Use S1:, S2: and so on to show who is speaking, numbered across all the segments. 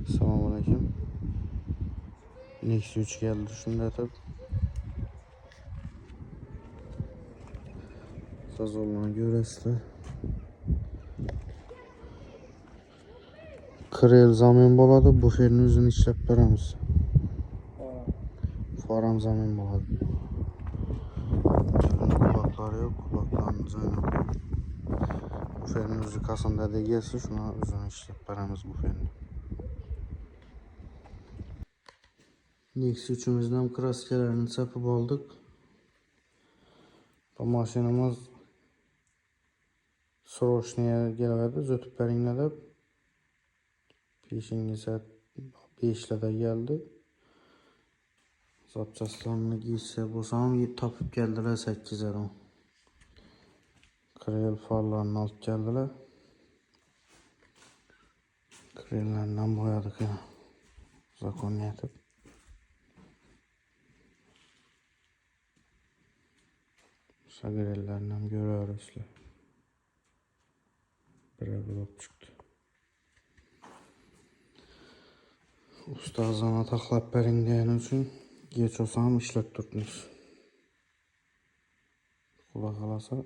S1: Selamünaleyküm. Nexus 3 geldi şunda tabi. Sazollarını görəsizlər. Krel zamin boladı. Buferin üzünü işləb verəmiz. Faram zamin boladı. Kulakları yok. Kulaklarını zayn. Buferin üzü kasında da gelsin. Şuna üzünü işləb verəmiz buferini. Nexus 3'ümüzdən kraskələrini çapıb aldık. Bu maşinimiz Sroşniyə gəlmədi. Zötüblərinlə peşingi saat 5'le de geldi. Zapçaslarını giysə bolsam tapıb gəldilər 8'e. Krel farlarını alıp gəldilər. Krellərindən boyadık ya. Zakon yetib. Krellərindən görərsizlər. Bire blok çıktı. Ustazana taxlap bərin deyən üçün geç olsam işlət tutmuş. Kulaq alasa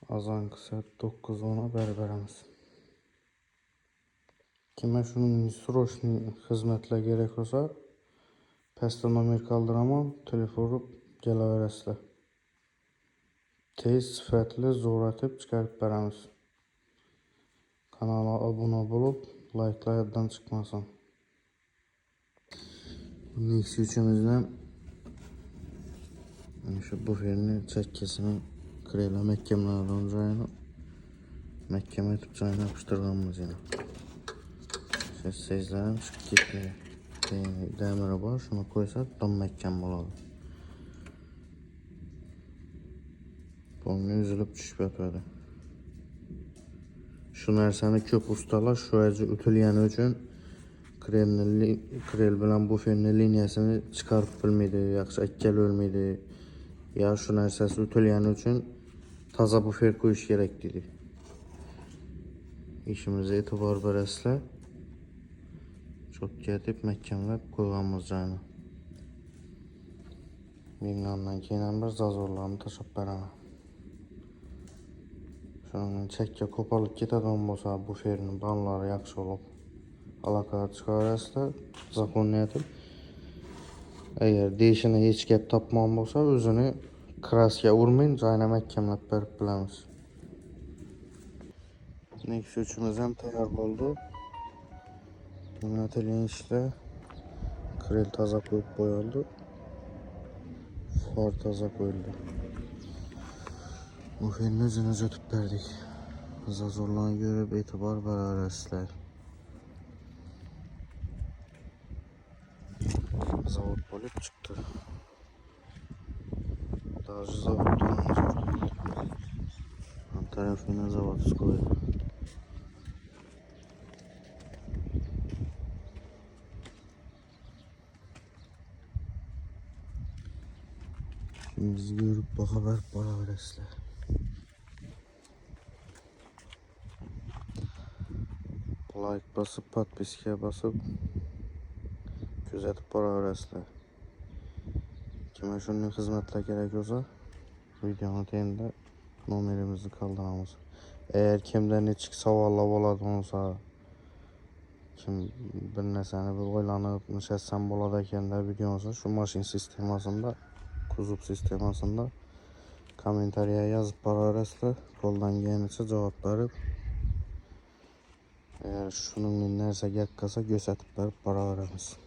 S1: azan kısa 9-10'a bərbərəmiz. Kime şunun sroşni hizmetle gerek olsa pəstə nomer kaldıramam, telefonu gələ verəsizlər. Tez, sifətli, zor atıb çıxarıb bərəmiz. Kanala abunə olub, like'la yaddan çıxmasın. Nexus 3'ümüzdən şu buferini çəkkəsini kreylə məhkəmələrdən cayını məhkəmə etib cayını yapışdırğanımız yine. Sezlərim çıxıb getmir. Dəmiri var, şunu koysa tam məhkəm oladı. Bunun üzülüb düşüb yatmadı. Şu nərsəni köp ustalar şu acı ütüləyən üçün krel bilan buferin liniyasını çıxarıb bilməydi, yaxşı əkkəl ölməydi. Ya şu nərsəsi ütüləyən üçün taza bufer koyuş gereklidir. İşimize etibar verəsizlər. Çok gedib məhkəmləb qoyğanımız cayını. Mingandan keyin bir zazorlarını taşıb bərəmə. Şunun çəkkə qopalıp ketədən bolsa buferinin banları yaxşı olub. Alaqağı çıxarasızlar, zakonunu yatıb. Eğer değişine heç gəp tapmam bolsa özünü kraskaya vurmayın, cayına məhkəmləb bərib biləmiz. Nexus 3'ümüzdən tayar oldu. Yönetilen işle krel taza koyup boyaldı. Far taza koyuldu. Buferin özünü ötüp verdik. Zazorlarını görüp etibar verərsizlər. Zavod polip çıktı. Даже zavoddan zor. Tarafına zavoduz koydu. Şimdi bizi görüp baka verip para verəsizlər. Like basıp podpiskaya basıp gözetip para verəsizlər. Kime şunun hizmetle gerek olsa videonun teyinde numaramizni qoldiramız. Eğer kimden nechik savollar bo'ladi olsa, kim bir narsani bir o'ylanib nishasam bo'ladi ekan deb video olsa, şu mashin sistemasında, kuzov sistemasında kommentariya yozib boraverasizlar. Qo'ldan kelganicha javob berib, eğer şunun narsa gap qilsa ko'rsatib berib boraveramiz.